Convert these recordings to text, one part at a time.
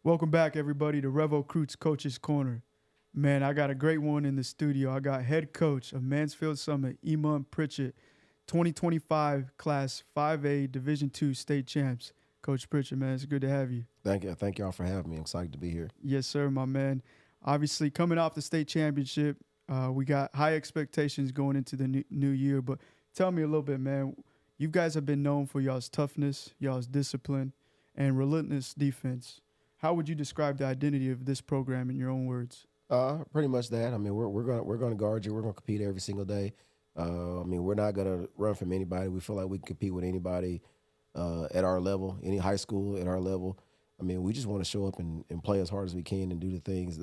Welcome back, everybody, to Revo Croots Coach's Corner. Man, I got a great one in the studio. I got head coach of Mansfield Summit, Emund Prichett, 2025 Class 5A Division II state champs. Coach Prichett, man, it's good to have you. Thank you. Thank y'all for having me. I'm excited to be here. Yes, sir, my man. Obviously, coming off the state championship, we got high expectations going into the new year. But tell me a little bit, man. You guys have been known for y'all's toughness, y'all's discipline, and relentless defense. How would you describe the identity of this program in your own words? Pretty much that. I mean, we're gonna guard you. We're gonna compete every single day. I mean, we're not gonna run from anybody. We feel like we can compete with anybody at our level, any high school at our level. I mean, we just want to show up and play as hard as we can and do the things,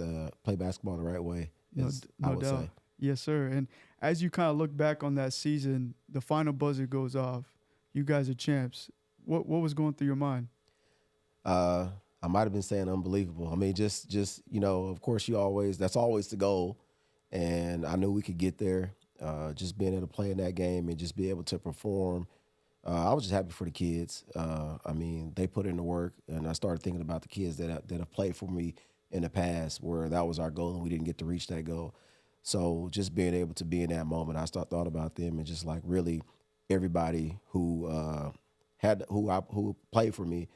play basketball the right way. No would doubt. say. Yes, sir. And as you kind of look back on that season, the final buzzer goes off. You guys are champs. What was going through your mind? Uh, I might have been saying unbelievable. I mean, just of course, that's always the goal, and I knew we could get there. Just being able to play in that game and just be able to perform. I was just happy for the kids. I mean, they put in the work, and I started thinking about the kids that have played for me in the past, where that was our goal and we didn't get to reach that goal. So just being able to be in that moment, thought about them and just like really everybody who who played for me.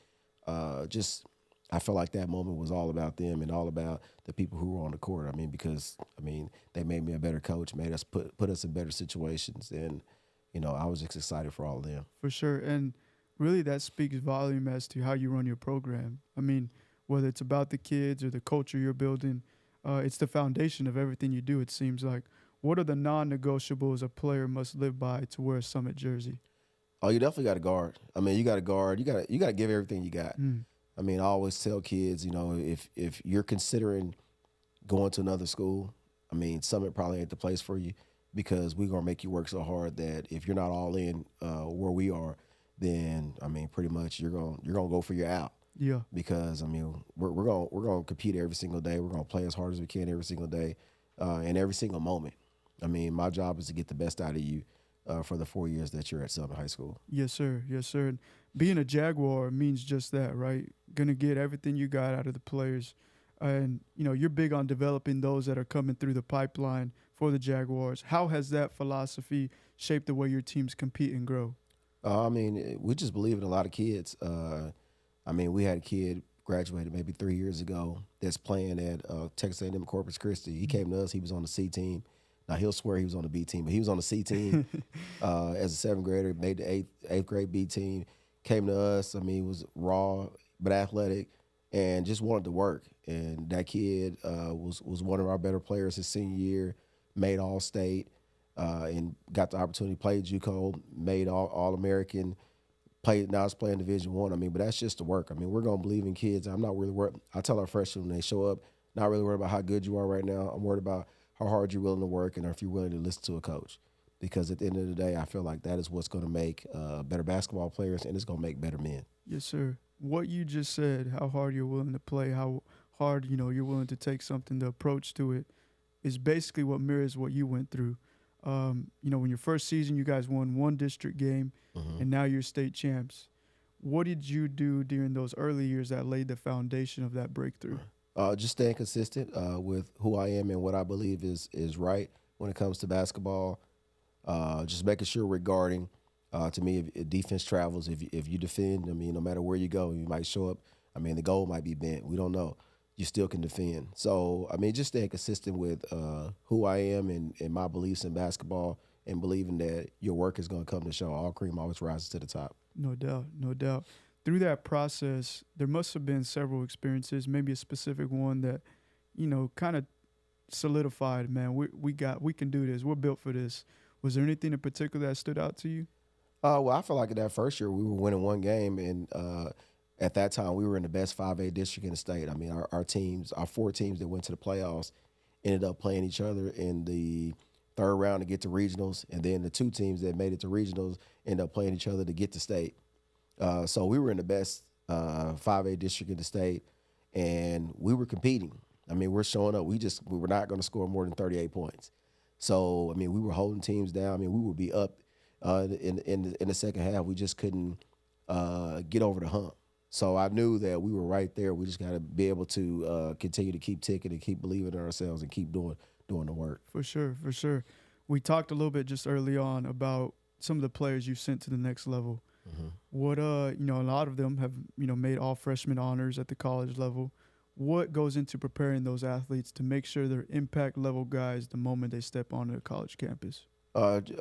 Just I felt like that moment was all about them and all about the people who were on the court. I mean, because they made me a better coach, made us put us in better situations, and I was just excited for all of them. For sure. And really, that speaks volume as to how you run your program. I mean, whether it's about the kids or the culture you're building, it's the foundation of everything you do, it seems like. What are the non-negotiables a player must live by to wear a Summit jersey? Oh, you definitely got to guard. I mean, you got to guard. You got to give everything you got. Mm. I mean, I always tell kids, if you're considering going to another school, I mean, Summit probably ain't the place for you, because we're gonna make you work so hard that if you're not all in where we are, then I mean, pretty much you're gonna go for your out. Yeah. Because I mean, we're gonna compete every single day. We're gonna play as hard as we can every single day, and every single moment. I mean, my job is to get the best out of you for the 4 years that you're at Summit High School. Yes, sir. Yes, sir. And being a Jaguar means just that, right? Gonna get everything you got out of the players. And, you're big on developing those that are coming through the pipeline for the Jaguars. How has that philosophy shaped the way your teams compete and grow? I mean, we just believe in a lot of kids. I mean, we had a kid graduated maybe 3 years ago that's playing at Texas A&M Corpus Christi. He came to us. He was on the C team. Now, he'll swear he was on the B team, but he was on the C team as a seventh grader, made the eighth grade B team, came to us. I mean, he was raw but athletic and just wanted to work. And that kid was one of our better players his senior year, made All-State, and got the opportunity to play JUCO, made All-American, now he's playing Division I. I mean, but that's just the work. I mean, we're going to believe in kids. I'm not really worried. I tell our freshmen when they show up, not really worried about how good you are right now. I'm worried about how hard you're willing to work and if you're willing to listen to a coach. Because at the end of the day, I feel like that is what's going to make better basketball players, and it's going to make better men. Yes, sir. What you just said, how hard you're willing to play, how hard, you're willing to take something, the approach to it, is basically what mirrors what you went through. When your first season, you guys won one district game, and now you're state champs. What did you do during those early years that laid the foundation of that breakthrough? Just staying consistent with who I am and what I believe is right when it comes to basketball. Just making sure we're guarding. To me, if defense travels, if you defend, I mean, no matter where you go, you might show up. I mean, the goal might be bent. We don't know. You still can defend. So, I mean, just staying consistent with who I am and my beliefs in basketball, and believing that your work is going to come to show. All cream always rises to the top. No doubt, no doubt. Through that process, there must have been several experiences, maybe a specific one that, kind of solidified, man, we can do this. We're built for this. Was there anything in particular that stood out to you? Well, I feel like in that first year we were winning one game, and at that time we were in the best 5A district in the state. I mean, our 4 teams that went to the playoffs ended up playing each other in the third round to get to regionals, and then the 2 teams that made it to regionals ended up playing each other to get to state. So we were in the best 5A district in the state, and we were competing. I mean, we're showing up. We were not going to score more than 38 points. So, I mean, we were holding teams down. I mean, we would be up in the second half. We just couldn't get over the hump. So I knew that we were right there. We just got to be able to continue to keep ticking and keep believing in ourselves and keep doing the work. For sure, for sure. We talked a little bit just early on about some of the players you sent to the next level. Hmm. What a lot of them have, made all freshman honors at the college level. What goes into preparing those athletes to make sure they're impact level guys the moment they step onto the college campus?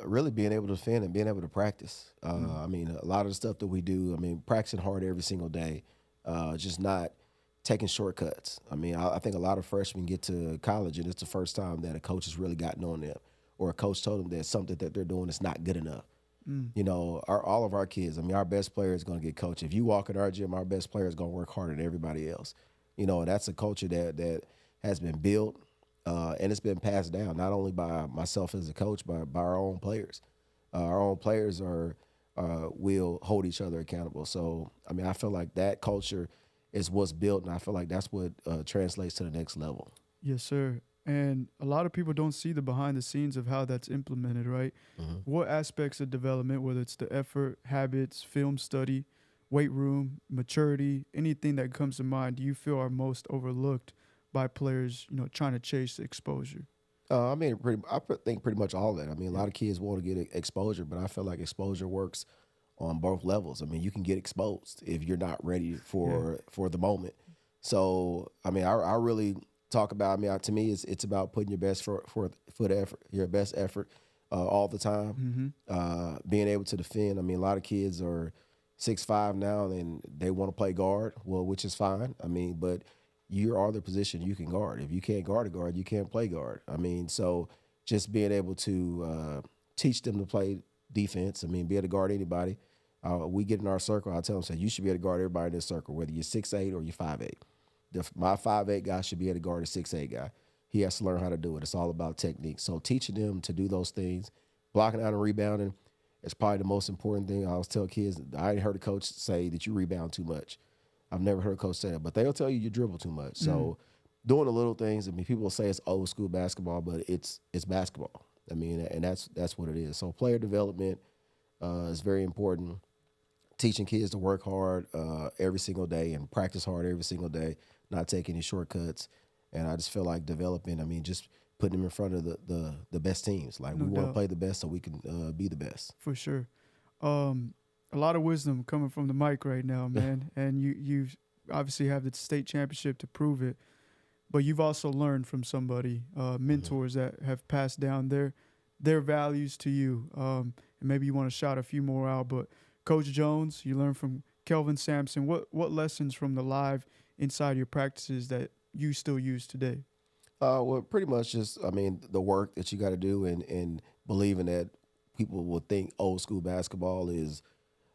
Really being able to defend and being able to practice. Mm. I mean, a lot of the stuff that we do, I mean, practicing hard every single day, just not taking shortcuts. I mean, I think a lot of freshmen get to college and it's the first time that a coach has really gotten on them or a coach told them that something that they're doing is not good enough. Mm. You know, all of our kids, I mean, our best player is going to get coached. If you walk in our gym, our best player is going to work harder than everybody else. You know, and that's a culture that has been built and it's been passed down not only by myself as a coach, but by our own players. Our own players will hold each other accountable. So, I mean, I feel like that culture is what's built, and I feel like that's what translates to the next level. Yes, sir. And a lot of people don't see the behind the scenes of how that's implemented, right? Mm-hmm. What aspects of development, whether it's the effort, habits, film study, weight room, maturity, anything that comes to mind, do you feel are most overlooked by players, trying to chase exposure? I mean, think pretty much all of that. I mean, a Yeah. lot of kids want to get exposure, but I feel like exposure works on both levels. I mean, you can get exposed if you're not ready for the moment. So, I mean, I really talk about. I mean, to me, it's about putting your best foot effort, your best effort all the time. Being able to defend. I mean, a lot of kids are 6'5" now, and they want to play guard. Well, which is fine. I mean, but you are the position you can guard. If you can't guard a guard, you can't play guard. I mean, so just being able to teach them to play defense. I mean, be able to guard anybody. We get in our circle. I tell them, say, you should be able to guard everybody in this circle, whether you're 6'8" or you're 5'8". My 5'8" guy should be able to guard a 6'8" guy. He has to learn how to do it. It's all about technique. So teaching them to do those things, blocking out and rebounding, is probably the most important thing. I always tell kids, I ain't heard a coach say that you rebound too much. I've never heard a coach say that, but they'll tell you dribble too much. So doing the little things, I mean, people will say it's old school basketball, but it's basketball. I mean, and that's what it is. So player development is very important. Teaching kids to work hard every single day and practice hard every single day, not take any shortcuts. And I just feel like developing, I mean, just putting them in front of the best teams. Like No we want to doubt. play the best so we can be the best. For sure. A lot of wisdom coming from the mic right now, man. And you obviously have the state championship to prove it, but you've also learned from somebody, mentors that have passed down their values to you. And maybe you want to shout a few more out, but Coach Jones, you learned from Kelvin Sampson. What lessons from the live inside your practices that you still use today? Well, pretty much just, I mean, the work that you got to do and believing that people will think old school basketball is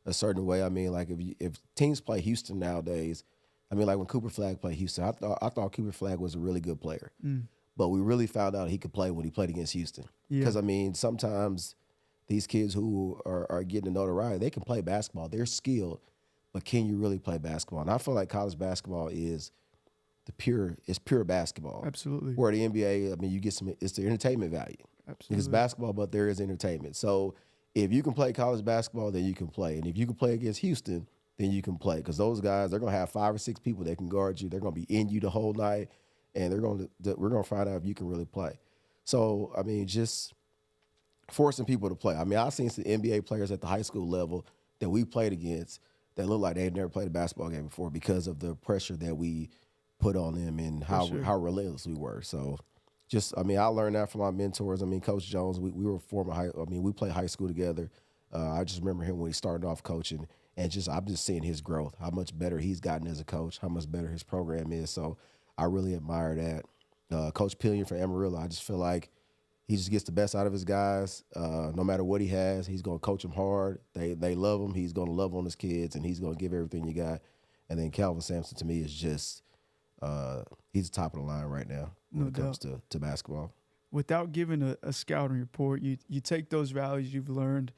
a certain way. I mean, like if teams play Houston nowadays, I mean, like when Cooper Flagg played Houston, I thought Cooper Flagg was a really good player, but we really found out he could play when he played against Houston. Yeah. Because I mean, sometimes these kids who are getting the notoriety, they can play basketball. They're skilled, but can you really play basketball? And I feel like college basketball is pure basketball. Absolutely. Where the NBA, I mean, you get it's the entertainment value. Absolutely. It's basketball, but there is entertainment. So if you can play college basketball, then you can play. And if you can play against Houston, then you can play. Because those guys, they're going to have 5 or 6 people that can guard you. They're going to be in you the whole night. And we're going to find out if you can really play. So, I mean, just forcing people to play. I mean, I've seen some NBA players at the high school level that we played against that look like they've never played a basketball game before because of the pressure that we put on them and how relentless we were. So just, I mean, I learned that from my mentors. I mean, Coach Jones, we were we played high school together. I just remember him when he started off coaching and I'm just seeing his growth, how much better he's gotten as a coach, how much better his program is. So I really admire that. Coach Pillion from Amarillo, I just feel like he just gets the best out of his guys. No matter what he has, he's going to coach them hard. They love him. He's going to love on his kids, and he's going to give everything you got. And then Calvin Sampson, to me, is just he's the top of the line right now when it comes to basketball. Without giving a scouting report, you take those values you've learned.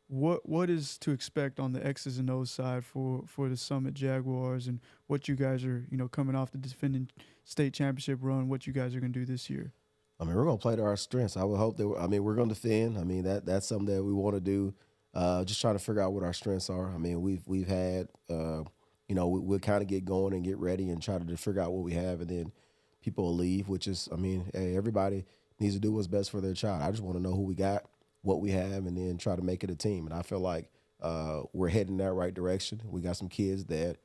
What is to expect on the X's and O's side for the Summit Jaguars and what you guys are coming off the defending state championship run? What you guys are going to do this year? I mean, we're going to play to our strengths. I would hope that. I mean, we're going to defend. I mean, that's something that we want to do. Just trying to figure out what our strengths are. I mean, we've had we'll kind of get going and get ready and try to figure out what we have, and then people will leave, which is, hey, everybody needs to do what's best for their child. I just want to know who we got, what we have, and then try to make it a team. And I feel like we're heading in that right direction. We got some kids that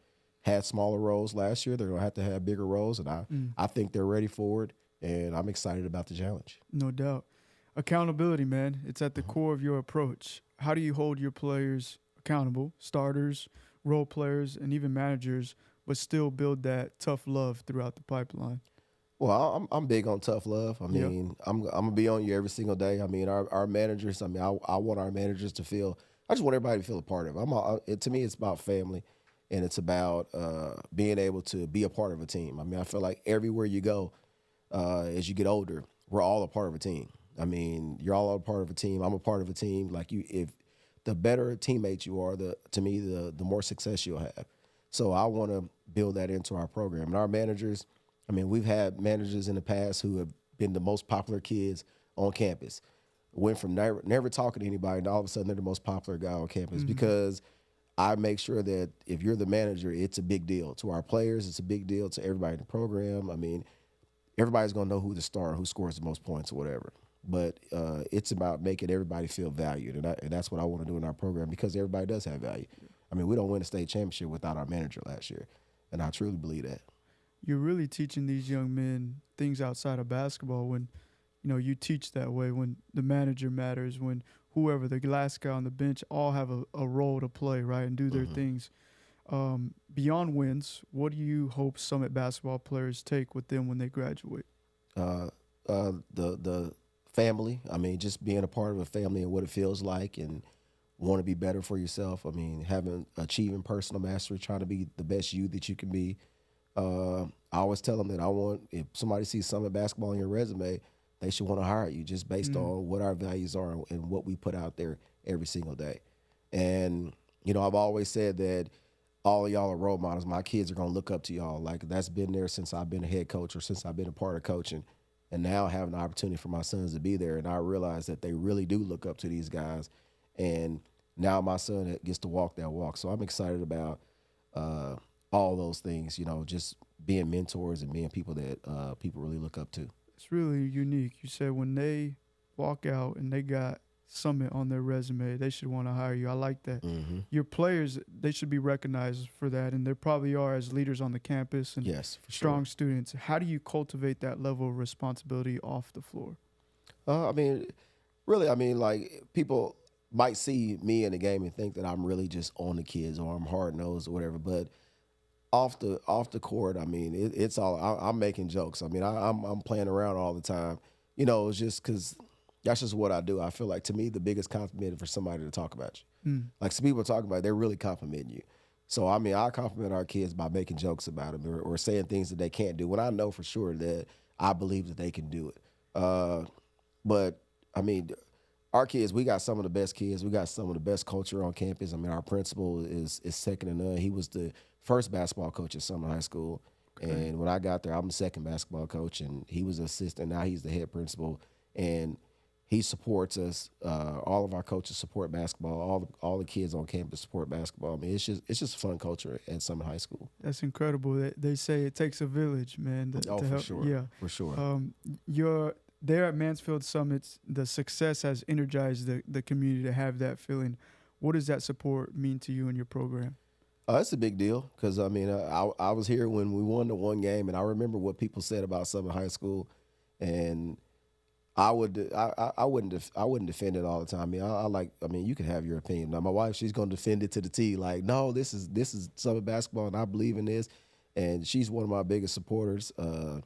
had smaller roles last year. They're going to have bigger roles, and I think they're ready for it, and I'm excited about the challenge. No doubt. Accountability, man. It's at the core of your approach. How do you hold your players accountable, starters, role players, and even managers, but still build that tough love throughout the pipeline? Well, I'm big on tough love. I'm gonna be on you every single day. Our managers. I want our managers to feel. I just want everybody to feel a part of it. To me, it's about family, and it's about being able to be a part of a team. I feel like everywhere you go, as you get older, we're all a part of a team. You're all a part of a team. I'm a part of a team. If the better teammate you are, to me, the more success you'll have. So I want to build that into our program. And our managers, we've had managers in the past who have been the most popular kids on campus. Went from never talking to anybody, and all of a sudden they're the most popular guy on campus because I make sure that if you're the manager, it's a big deal. To our players, it's a big deal. To everybody in the program, everybody's going to know who the star, who scores the most points or whatever. But it's about making everybody feel valued, and that's what I want to do in our program because everybody does have value. We don't win a state championship without our manager last year, and I truly believe that. You're really teaching these young men things outside of basketball when, you teach that way, when the manager matters, when whoever, the last guy on the bench, all have a role to play, right, and do their things. Beyond wins, what do you hope Summit basketball players take with them when they graduate? The family. Just being a part of a family and what it feels like and want to be better for yourself. Achieving personal mastery, trying to be the best you that you can be. I always tell them that if somebody sees Summit basketball on your resume, they should want to hire you just based on what our values are and what we put out there every single day. And, I've always said that all of y'all are role models. My kids are going to look up to y'all. Like, that's been there since I've been a head coach or since I've been a part of coaching. And now having the opportunity for my sons to be there, and I realize that they really do look up to these guys. And now my son gets to walk that walk. So I'm excited about all those things, just being mentors and being people that people really look up to. It's really unique. You said when they walk out and they got Summit on their resume, they should want to hire you. I like that. Your players, they should be recognized for that, and there probably are as leaders on the campus and yes, for strong sure. students. How do you cultivate that level of responsibility off the floor? Really, people might see me in the game and think that I'm really just on the kids or I'm hard-nosed or whatever, but off the court, it's all I'm making jokes. I'm playing around all the time. It's just because that's just what I do. I feel like, to me, the biggest compliment for somebody to talk about you. Like, some people talk about it, they're really complimenting you. So, I compliment our kids by making jokes about them or saying things that they can't do when I know for sure that I believe that they can do it. But, our kids, we got some of the best kids. We got some of the best culture on campus. Our principal is second to none. He was the first basketball coach at Summit High School. Okay. And when I got there, I'm the second basketball coach, and he was the assistant. Now he's the head principal, and he supports us. All of our coaches support basketball. All the kids on campus support basketball. It's just a fun culture at Summit High School. That's incredible. They say it takes a village, man. To for help. Sure. Yeah, for sure. You're there at Mansfield Summit. The success has energized the community to have that feeling. What does that support mean to you and your program? It's a big deal because I was here when we won the one game, and I remember what people said about Summit High School, and I wouldn't defend it all the time. You can have your opinion. Now my wife, she's gonna defend it to the T. Like, no, this is Summit basketball, and I believe in this, and she's one of my biggest supporters. And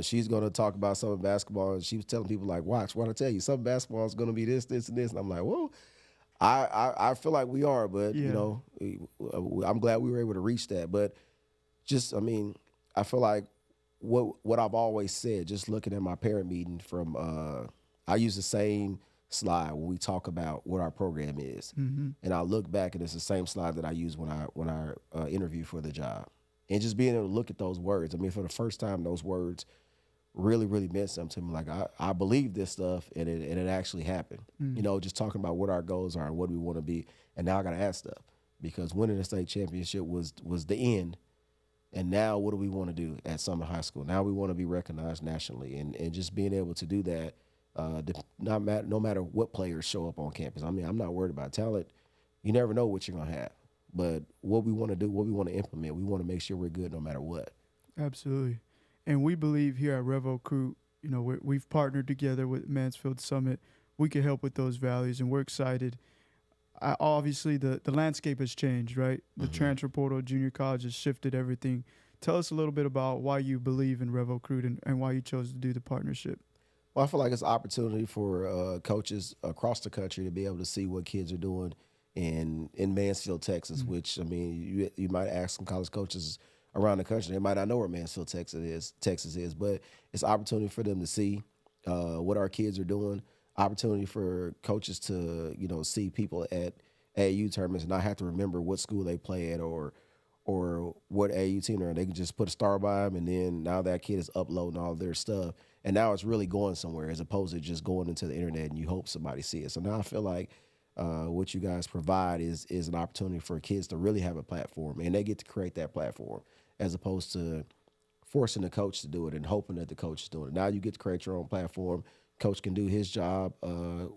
she's gonna talk about Summit basketball, and she was telling people like, watch, what I tell you, Summit basketball is gonna be this, this, and this, and I'm like, whoa. I feel like we are, but, I'm glad we were able to reach that. But I feel like what I've always said, just looking at my parent meeting from I use the same slide when we talk about what our program is. And I look back, and it's the same slide that I use when I interview for the job. And just being able to look at those words. For the first time, those words really, really meant something to me. Like, I believe this stuff, and it actually happened. Just talking about what our goals are and what we want to be. And now I got to add stuff. because winning the state championship was the end. And now what do we want to do at Summit High School? Now we want to be recognized nationally, and just being able to do that, no matter what players show up on campus. I mean, I'm not worried about talent. You never know what you're going to have. But what we want to do, what we want to implement, we want to make sure we're good no matter what. Absolutely. And we believe here at Revo Recruit, we've partnered together with Mansfield Summit. We can help with those values, and we're excited. Obviously, the landscape has changed, right? The transfer portal, junior college has shifted everything. Tell us a little bit about why you believe in Revo Recruit and why you chose to do the partnership. Well, I feel like it's an opportunity for coaches across the country to be able to see what kids are doing in Mansfield, Texas, which, I mean, you might ask some college coaches around the country. They might not know where Mansfield, Texas is, but it's an opportunity for them to see what our kids are doing, opportunity for coaches to, see people at AAU tournaments and not have to remember what school they play at or what AAU team they're in. They can just put a star by them, and then now that kid is uploading all their stuff, and now it's really going somewhere as opposed to just going into the internet and you hope somebody sees it. So now I feel like what you guys provide is an opportunity for kids to really have a platform, and they get to create that platform as opposed to forcing the coach to do it and hoping that the coach is doing it. Now you get to create your own platform. Coach can do his job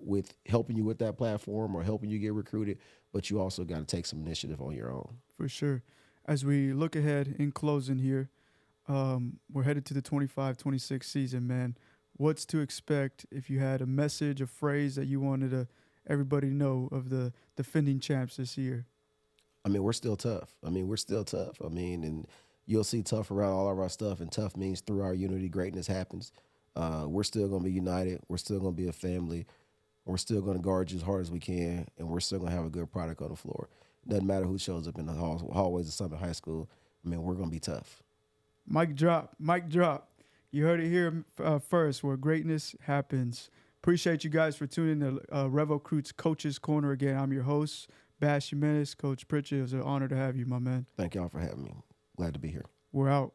with helping you with that platform or helping you get recruited, but you also got to take some initiative on your own. For sure. As we look ahead in closing here, we're headed to the 25-26 season, man. What's to expect if you had a message, a phrase that you wanted everybody to know of the defending champs this year? I mean, we're still tough. I mean, and you'll see tough around all of our stuff, and tough means through our unity, greatness happens. We're still going to be united. We're still going to be a family. We're still going to guard you as hard as we can, and we're still going to have a good product on the floor. Doesn't matter who shows up in the hallways of Summit High School. I mean, we're going to be tough. Mic drop. You heard it here first, where greatness happens. Appreciate you guys for tuning in to Revo Recruit's Coach's Corner again. I'm your host, Bash Jimenez. Coach Prichett, it was an honor to have you, my man. Thank y'all for having me. Glad to be here. We're out.